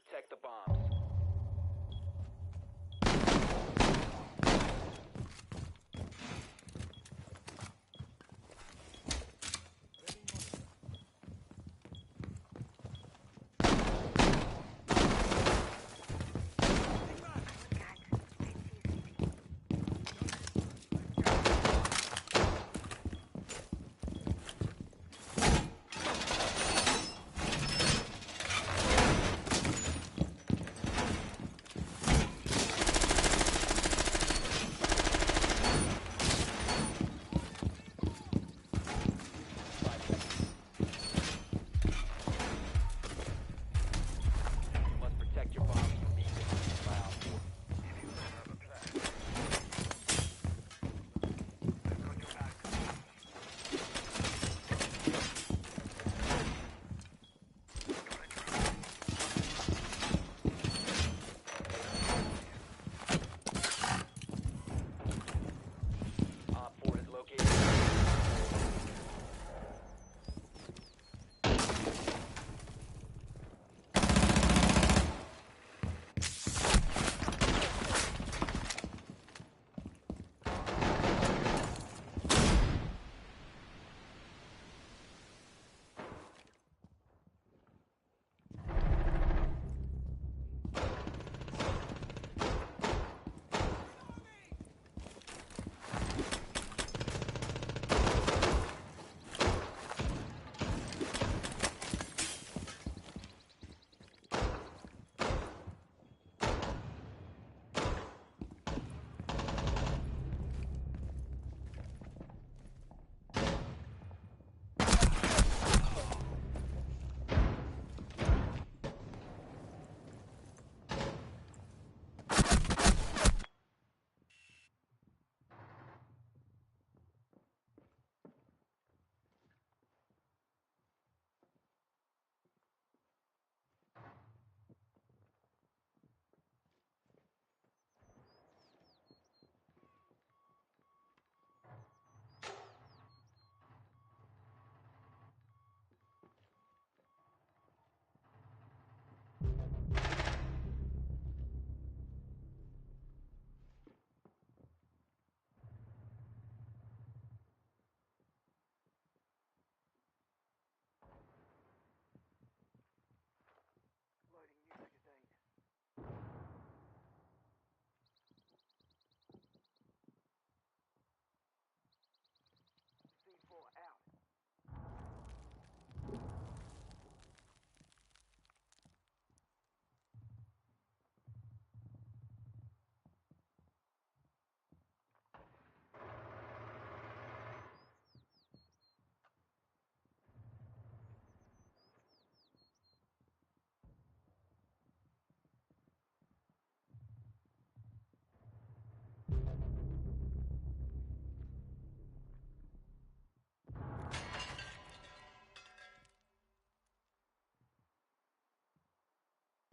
protect the bombs.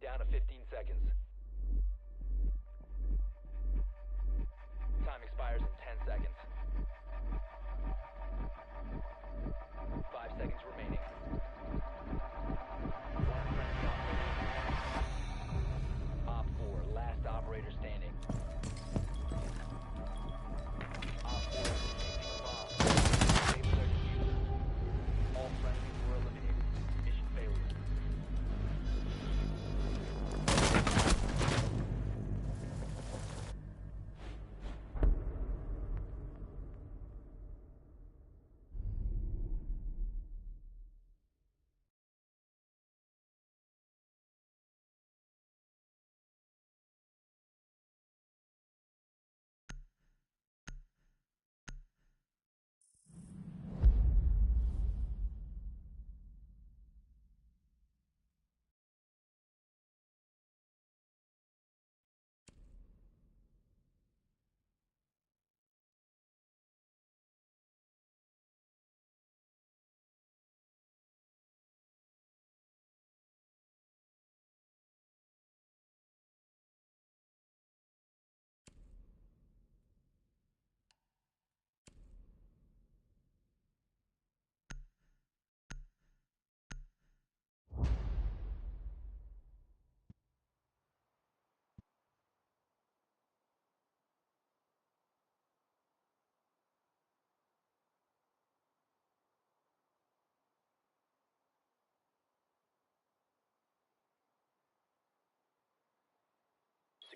Down to 15 seconds. Time expires in 10 seconds. 5 seconds remaining. Op 4, last operator standing. Op 4, bomb. Disable their diffuser. All friendlies were eliminated. Mission failure.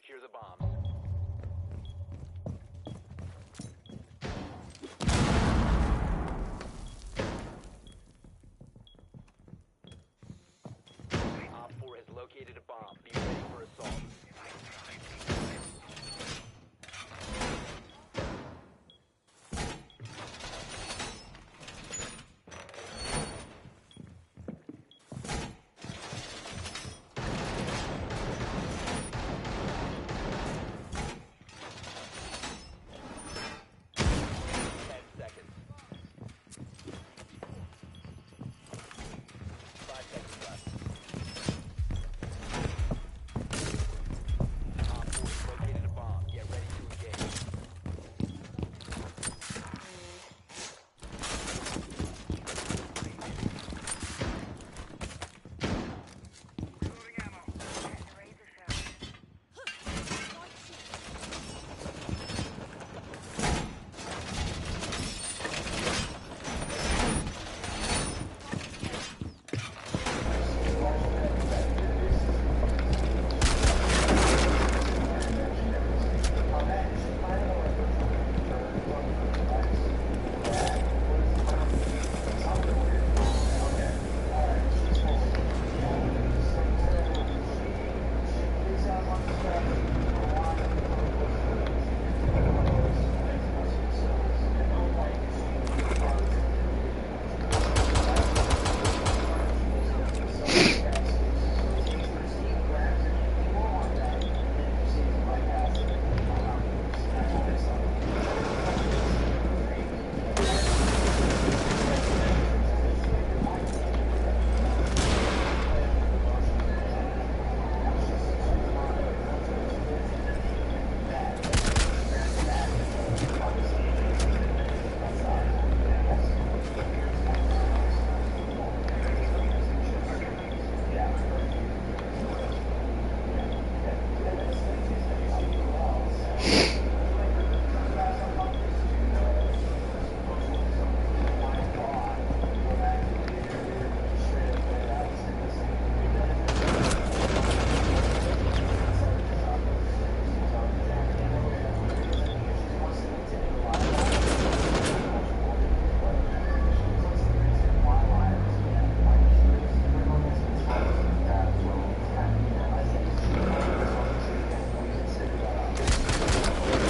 secure the bombs. Op 4 has located a bomb. Be ready for assault.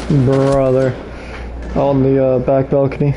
Brother. On the back balcony.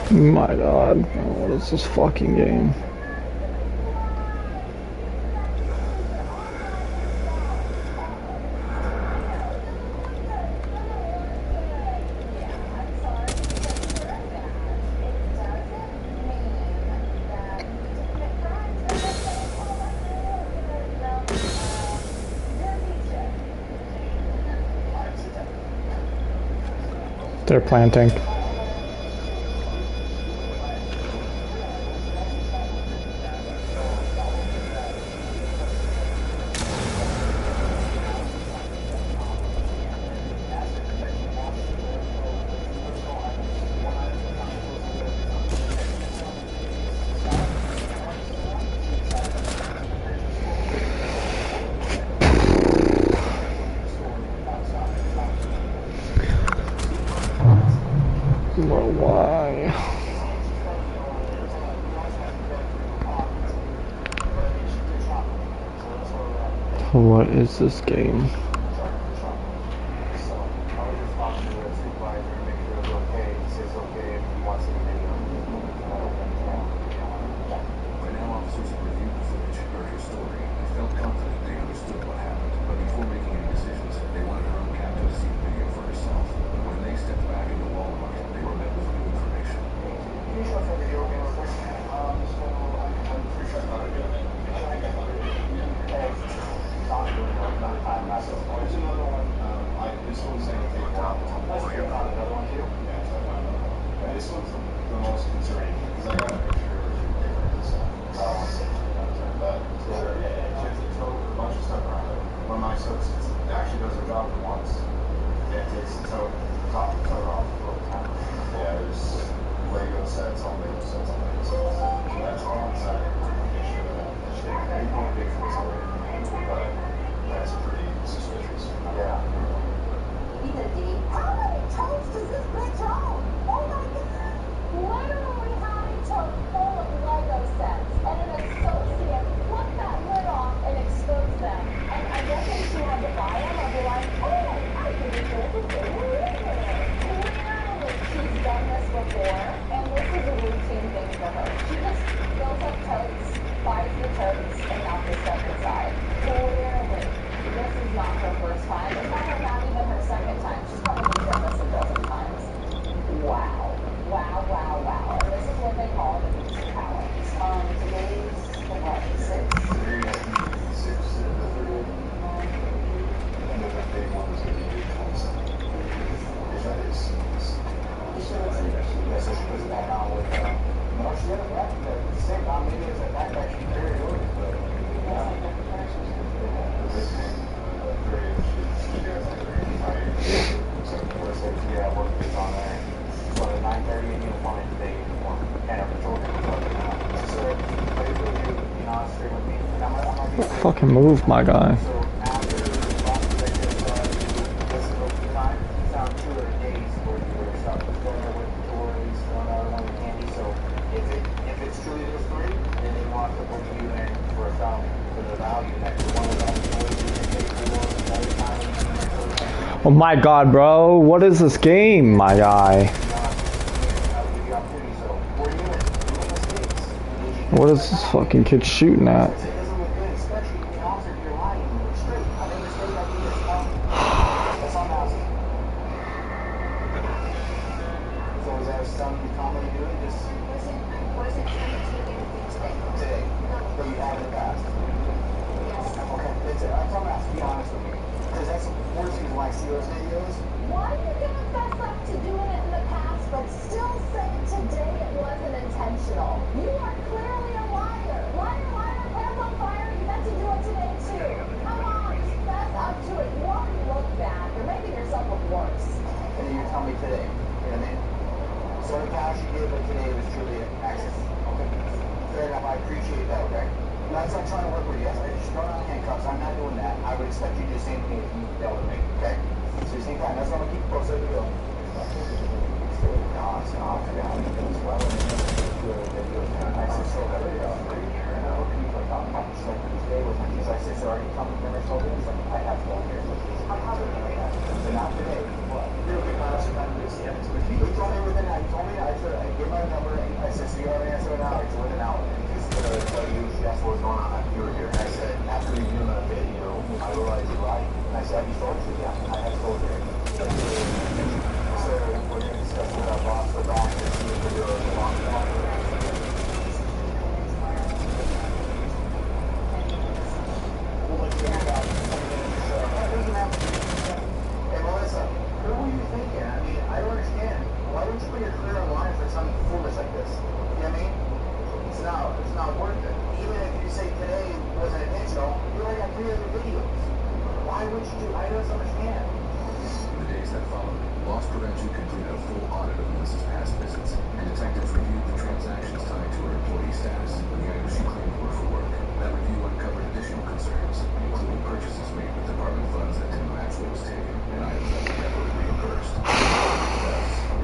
My god, what is this fucking game? They're planting. Well, why? What is this game? This one's the most concerning because I got a picture but she has to tow a bunch of stuff around it. One of my soaps actually does her job for once. It takes the tow top and tow off all the time. Yeah, there's Lego sets on Lego sets on Lego sets. So that's all inside. Make sure that you can't big for this already. But that's pretty suspicious. Yeah. How many toes does this bitch own? Oh my god! Literally having tote full of Lego sets, and an associate flipped that lid off and exposed them. And I guess if she had to buy them, I'd be like, oh, I can be sure that they were in there. Clearly, she's done this before, and this is a routine thing for her. She just fills up totes, buys the totes, and not the stuff inside. Clearly, this is not her first time. It's probably not even her second time. She's probably done this a dozen times. Wow. Wow, wow, wow. And this is what they call the beast palette. Today's, what, 6? Today, I think, 6 to the 30th. And then that big one is going to be 27. If that is. Yeah, so she puts it back on with, no, she had a backpack, the same, maybe it was a backpack she carried over, but, yeah. The big thing, 30th, she has like her entire, so what's it? Yeah, work is on there. So the 9:30 in uniform and today uniform, and our patrol can go now. So, play with you, you know, stay with me, and I'm gonna be Fucking move, my guy. So after last executive, this is the time, found 2 other days where you were stuck going there with the toys, going out on the candy. So if it's truly those 3, then they want to put you in for a family for the value that you want without the toys you can pay for, another time you can pay for. Oh my god, bro. What is this game, my guy? What is this fucking kid shooting at? Why are you gonna fess up to doing it in the past, but still say today it wasn't intentional? You are clearly a liar. Liar, liar, hands on fire. You meant to do it today too. Come on, fess up to it. You already look bad. You're making yourself look worse. And you tell me today, you know what I mean? So the cash you gave, but today was truly an accident. Okay. Fair enough, I appreciate that, okay? I'm not trying to work with you. I just throw down handcuffs. I'm not doing that. I would expect you to do the same thing if you dealt with me, okay? So the same time. That's what I'm gonna keep close to the bill. No, it's not. Yeah, I'm doing as well. And then do a video of that. I said, so that way, you know, people like, I'm not just like today with my kids. I said, so are you coming from Minnesota? He's like, I have to go here. I'm not doing that. So not today. What? You're a big man. You told me everything. I told me, I said, I gave my number. have you told you? Yeah, I have told you. So we're going to discuss with our boss for back and see if we're doing a long walk. We'll let you know about 20 minutes or so. That doesn't have to be. Hey, Melissa, what were you thinking? I mean, I don't understand. Why don't you put your career on the line for something foolish like this? You know what I mean? It's not worth it. Even if you say today wasn't intentional, you already got 3 other videos. Why would you do? I don't understand. In the days that followed, loss prevention completed a full audit of Melissa's past visits, and detectives reviewed the transactions tied to her employee status and the items she claimed were for work. That review uncovered additional concerns, including purchases made with department funds that didn't match what was taken, and items that were never reimbursed.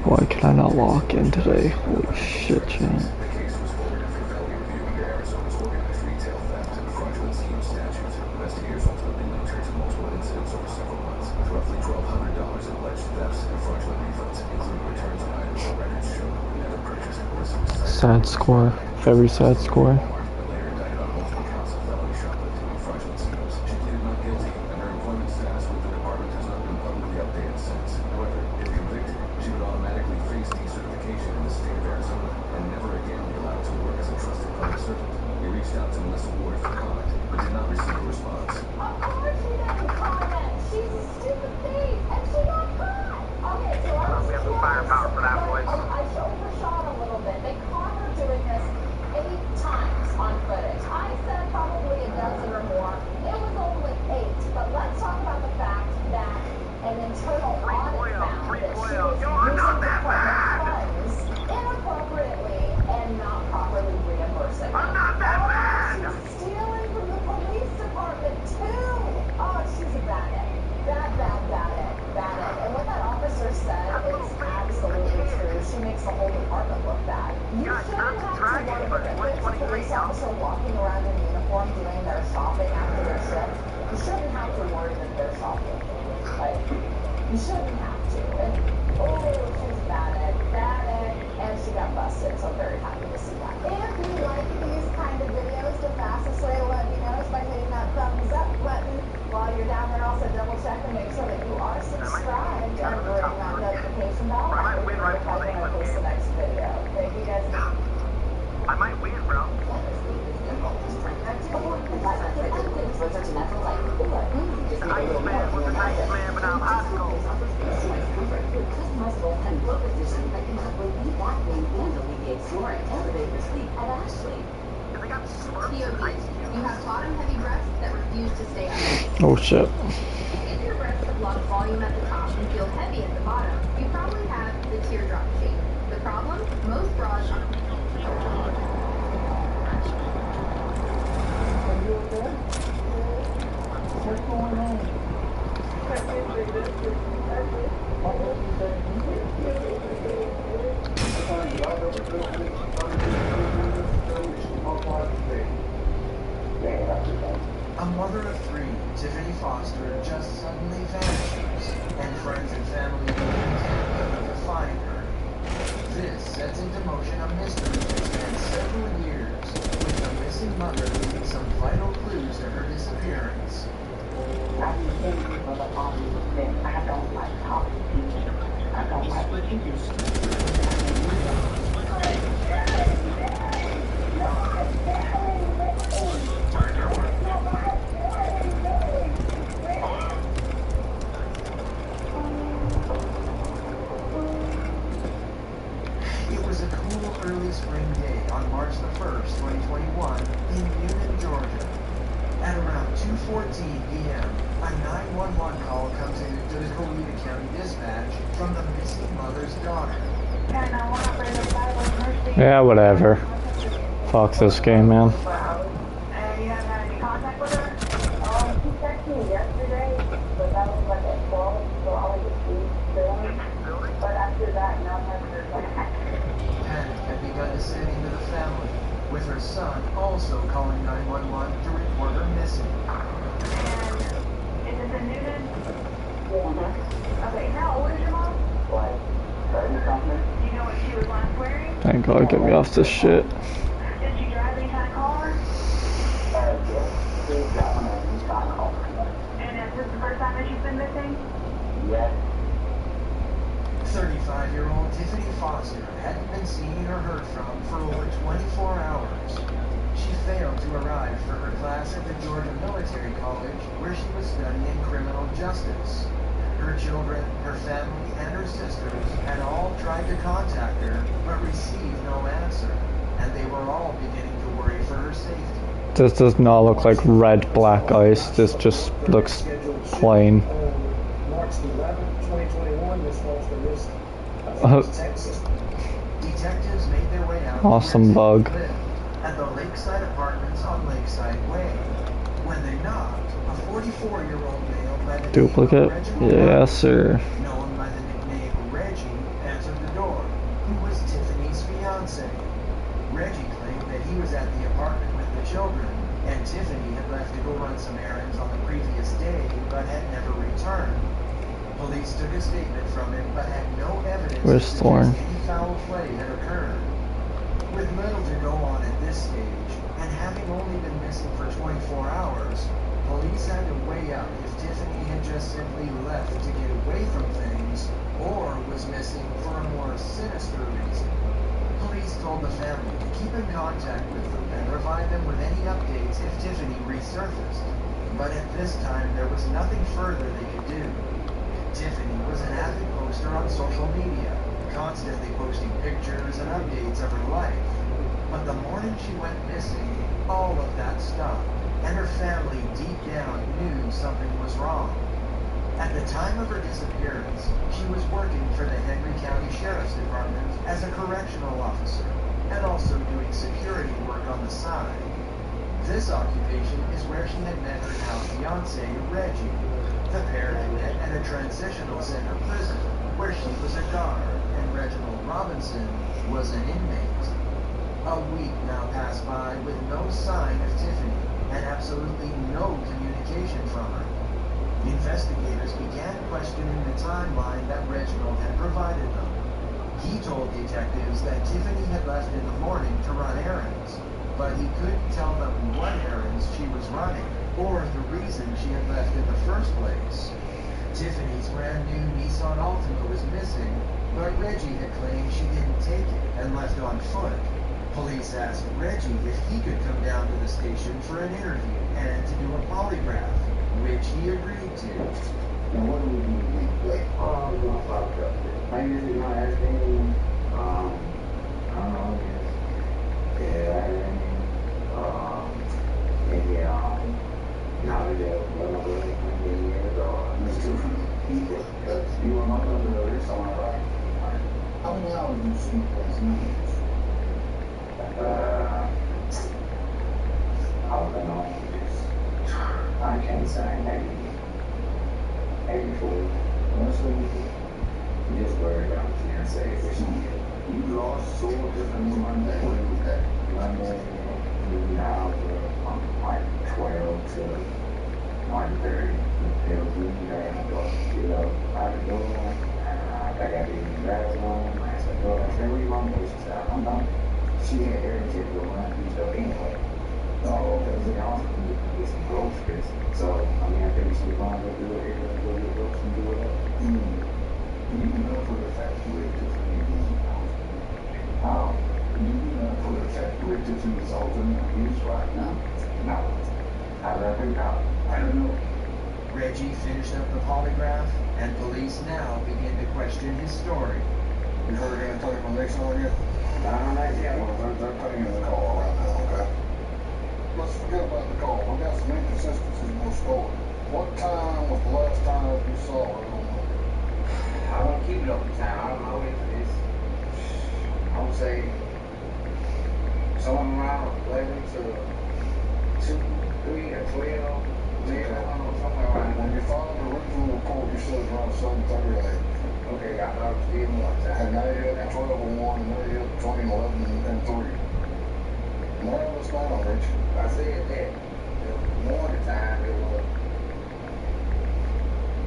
Why can I not lock in today? Holy shit, Chan. The case was forwarded for felony review under Arizona's organized retail theft and fraudulent scheme statute. Investigators ultimately linked her to multiple incidents over several months, with roughly $1,200 in alleged thefts and fraudulent refunds, including returns on items that records showed were never purchased. Melissa was Sad score. Very sad score. but later indicted on multiple counts of felony shoplifting and fraudulent schemes. She pleaded not guilty, and her employment status with the department has not been publicly updated since. However, if convicted, she would automatically face decertification in the state of Arizona and never again be allowed to work as a trusted public servant. We reached out to Melissa Ward for comment, but did not receive a response. Of course she didn't comment. She's a stupid thief, and she got caught. Okay, so I was curious. Firepower for that voice. I showed her shot a little bit. They caught her doing this 8 times on footage. I said probably a dozen or more. It was only 8. But let's talk about the fact that an internal audit found that she was using department funds inappropriately and not properly reimbursing them. She's stealing from the police department too. Oh, she's a bad egg. Bad egg. And what that officer said is absolutely true. She makes the whole department look bad. You shouldn't have to worry if it's a police officer walking around in uniform doing their shopping after their shift. You shouldn't have to worry that they're shopping. Like, you shouldn't have to. And oh, she's a bad egg, and she got busted. So I'm very happy to see that. If you like these kind of videos, the fastest way to let me know is by hitting that thumbs up button. While you're down there, also double check and make sure that you are subscribed and ring that notification bell. I might win right when I post the next video. Thank you guys. I might win, bro. I spent with the nice man, but I'm hot school. Customizable and book edition that can help relieve back pain and alleviate snoring, elevate your sleep at Ashley. They got slurps. POV. You have bottom-heavy breasts that refuse to stay up. Oh shit. If your breasts have lost volume at the top and feel heavy at the bottom, you probably have the teardrop shape. The problem? Most bras are... What's going on? A mother of 3, Tiffany Foster, just suddenly vanishes, and friends and family can't to find her. This sets into motion a mystery that spans several years, with the missing mother leaving some vital clues to her disappearance. I don't like talking to people. I don't like what you do. It was a cool early spring day on March the 1st, 2021, in Newnan, Georgia. At around 2:14 p.m., a 911 call comes in to the Coweta County Dispatch from the missing mother's daughter. Yeah, whatever. Fuck this game, man. And you haven't had any contact with her? She texted me yesterday, but that was like at 12, so I was asleep filming. But after that, no, I haven't heard back. Panic had begun to set into the family, with her son also calling 911 to report her missing. And is this in Newnan? Mm-hmm. Okay, how old is your mom? Like, 30-something. Do you know what she was last wearing? Thank God, get me off this shit. Did she drive any kind of car? Yeah. She's got one of these car calls. And is this the first time that she's been missing? Yes. 35-year-old Tiffany Foster hadn't been seen or heard from for over 24 hours. She failed to arrive for her class at the Georgia Military College, where she was studying criminal justice. Her children, her family, and her sisters had all tried to contact her, but received no answer, and they were all beginning to worry for her safety. This does not look like red black ice. This just looks plain. March 11th, 2021, this falls the list of Texas. Detectives made their way out Awesome to bug. at the Lakeside Apartments on Lakeside Way. When they knocked, a 44-year-old male by the Duplicate? name of Reginald Yes, sir. known by the nickname Reggie, answered the door, who was Tiffany's fiance. Reggie claimed that he was at the apartment with the children, and Tiffany had left to go run some errands on the previous day, but had never returned. Police took a statement from him, but had no evidence Where's that Thorn? any foul play had occurred. With little to go on at this stage, and having only been missing for 24 hours, police had to weigh out if Tiffany had just simply left to get away from things, or was missing for a more sinister reason. Police told the family to keep in contact with them and provide them with any updates if Tiffany resurfaced. But at this time, there was nothing further they could do. Tiffany was an avid poster on social media, constantly posting pictures and updates of her life. But the morning she went missing, all of that stopped, and her family deep down knew something was wrong. At the time of her disappearance, she was working for the Henry County Sheriff's Department as a correctional officer, and also doing security work on the side. This occupation is where she had met her now fiancé, Reggie. The pair had met at a transitional center prison, where she was a guard, and Reginald Robinson was an inmate. A week now passed by with no sign of Tiffany, and absolutely no communication from her. Investigators began questioning the timeline that Reginald had provided them. He told detectives that Tiffany had left in the morning to run errands, but he couldn't tell them what errands she was running, or the reason she had left in the first place. Tiffany's brand new Nissan Altima was missing, but Reggie had claimed she didn't take it and left on foot. Police asked Reggie if he could come down to the station for an interview and to do a polygraph, which he agreed to. Now, what do we do to replay? I usually not asking, I don't know, maybe, knowledge of whatever, maybe years or people, because you were not going to do someone right. How many hours do you sleep last night? I don't know, I can't say, maybe 4. Honestly, you just worried about the fiancé, which you lost so different Monday. Monday, moving out from like 12 to 1:30. It was really bad. I get up out the door, I got to be in the bathroom. I said, "Girl, I said, where you want to go?" She said, "I don't know." She had irritated to go around the beach up anyway. So, because it also get some groceries. So, I mean, I think she was going to do it here, go get groceries and do it up. You know for the fact you were different. You know for the fact you were different alternate views right now? No. How did I think out? I don't know. Reggie finished up the polygraph, and police now begin to question his story. You heard anything from Nixon yet? Not yet. Well, they're putting in the call right now, okay? Let's forget about the call. We got some inconsistencies in the story. What time was the last time you saw her? I don't keep it up the time. I don't know if it's, I would say, somewhere around 11 to 2, 3, or 12. Maybe, I don't know, somewhere around When you filed the original report, you said it was around 7:30. Okay, I thought it was still more time. And now you're at 12:01, and now you're at between 11 and 3. Narrow this down, Rich. I said that. The morning time, it was,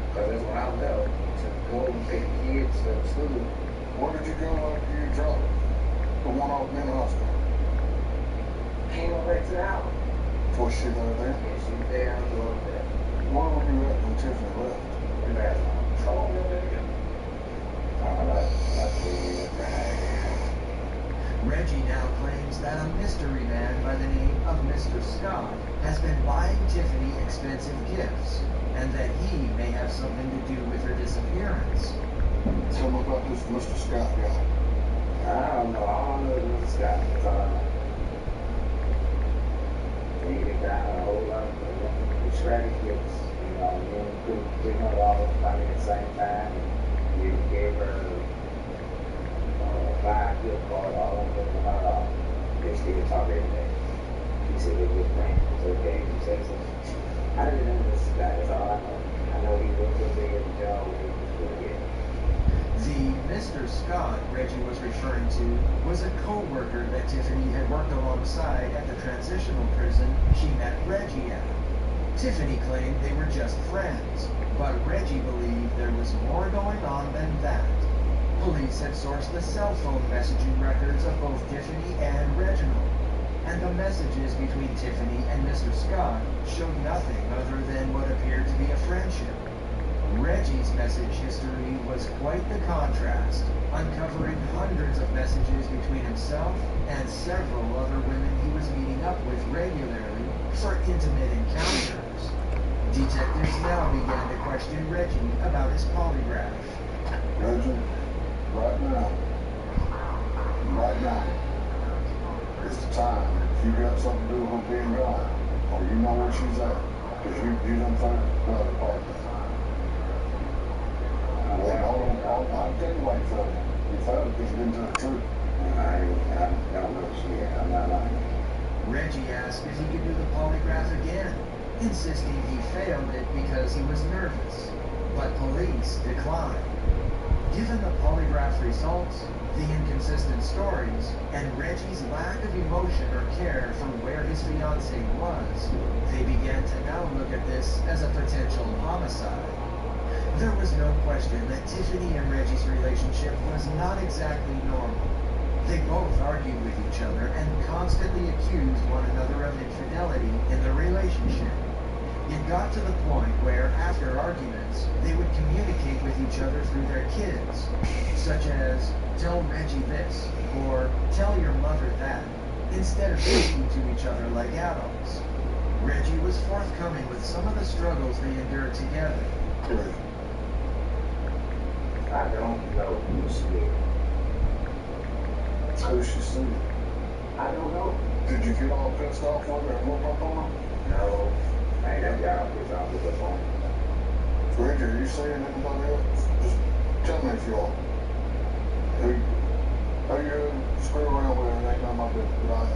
because that's when I left to go and take the kids to school. Where did you go after you dropped the one off in the hospital? Came back to the house. Was she there? Yeah, she was there, I was over there. Where were you at when Tiffany left? mystery man by the name of Mr. Scott has been buying Tiffany expensive gifts, and that he may have something to do with her disappearance. Tell me about this Mr. Scott guy. I don't know. All I know is Mr. Scott was he got a whole lot of scrappy gifts. You know, you put $300 money at the same time. You gave her 5 gift cards, all of them $100. They still talk every day. He said they're good friends. It's okay. He said so. I didn't know this guy. That's all I know. I know he worked so big at the job where he was going to get. The Mr. Scott Reggie was referring to was a co-worker that Tiffany had worked alongside at the transitional prison she met Reggie at. Tiffany claimed they were just friends, but Reggie believed there was more going on than that. Police had sourced the cell phone messaging records of both Tiffany and Reginald, and the messages between Tiffany and Mr. Scott showed nothing other than what appeared to be a friendship. Reggie's message history was quite the contrast, uncovering hundreds of messages between himself and several other women he was meeting up with regularly for intimate encounters. Detectives now began to question Reggie about his polygraph. Reggie, right now, is the time. If you got something to do with her being gone, or you know where she's at, because you done found another part. I'll tell you why you found it. You found it because you didn't tell the truth. I don't know shit. I'm not lying. Reggie asked if he could do the polygraph again, insisting he failed it because he was nervous. But police declined. Given the polygraph results, the inconsistent stories, and Reggie's lack of emotion or care for where his fiancée was, they began to now look at this as a potential homicide. There was no question that Tiffany and Reggie's relationship was not exactly normal. They both argued with each other and constantly accused one another of infidelity in the relationship. It got to the point where, after arguments, they would communicate with each other through their kids, such as, "Tell Reggie this," or "Tell your mother that," instead of speaking to each other like adults. Reggie was forthcoming with some of the struggles they endured together. I don't know who's scared. Who's she seeing? I don't know. Did you get all pissed off over her and whoop up on her? No. I ain't that guy pissed off with the phone. Reggie, are you seeing anybody else? Just tell me if you are. Who you screw around with and ain't none of my business, but I am.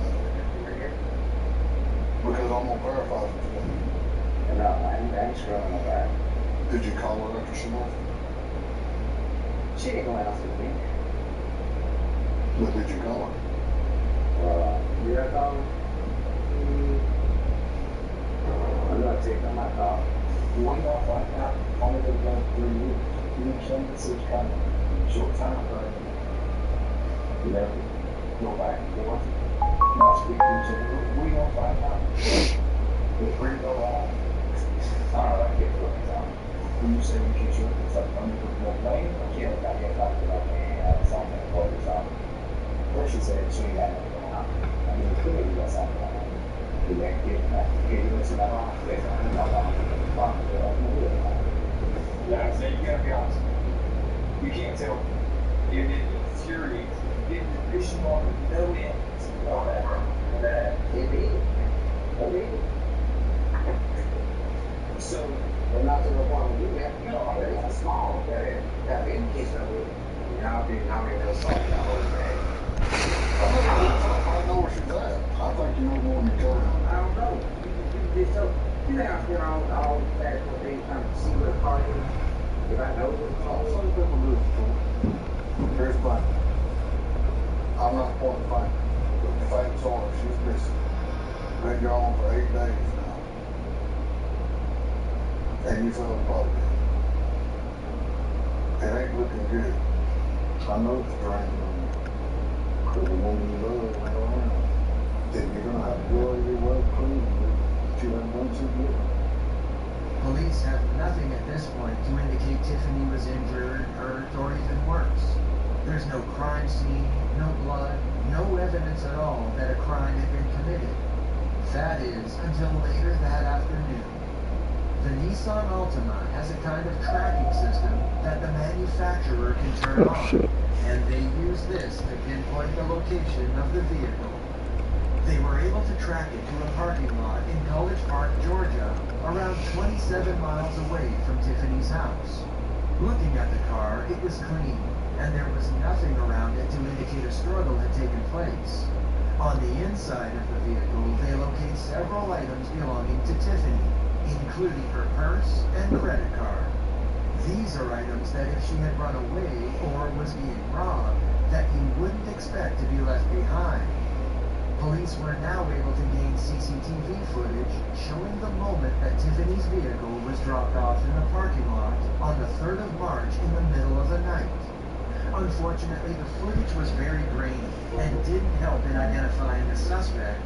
Because I'm gonna verify it today. No, I ain't screwing nobody. Did you call her after she left? She didn't go out with me. But did you call her? Did I call her? I'm not taking my call. You want to find out only the last 3 years. You can't see kind of short time frame. You know, go back and forth. Not speak to each other. We don't find out. It's free to go on. I don't know, I can't do it. When you say you can't show it, it's like under the blame. I can't look out here and talk about something that focus on. First she said she ain't got nothing going on. I mean, clearly you got something going on. You ain't getting that. Okay, you listen to that wrong. Listen, I'm not wrong. Yeah, I say you gotta be honest. You can't tell. It infuriates. It pisses you off with no end. All that. So, But not to the point where you have to know already how small that indication of it. Y'all didn't know me real soft that whole thing. I know where she's at. I think you know more than you told me. I don't know. You just so you think I spent all that for days trying to see what the car is? If I know what the car is. Some people do it. Here's the thing. I'm not pointing the finger. But the facts are she's missing. Been gone for 8 days now. And you fell in public. It ain't looking good. I know it's draining on you. Because the woman you love ain't around. Then you're going to have to go out of your way clean that you haven't done too good. Police have nothing at this point to indicate Tiffany was injured, hurt, or even worse. There's no crime scene, no blood, no evidence at all that a crime had been committed. That is, until later that afternoon. The Nissan Altima has a kind of tracking system that the manufacturer can turn on, and they use this to pinpoint the location of the vehicle. They were able to track it to a parking lot in College Park, Georgia, around 27 miles away from Tiffany's house. Looking at the car, it was clean, and there was nothing around it to indicate a struggle had taken place. On the inside of the vehicle, they locate several items belonging to Tiffany, including her purse and credit card. These are items that if she had run away or was being robbed, that you wouldn't expect to be left behind. Police were now able to gain CCTV footage showing the moment that Tiffany's vehicle was dropped off in the parking lot on the 3rd of March in the middle of the night. Unfortunately, the footage was very grainy and didn't help in identifying the suspect,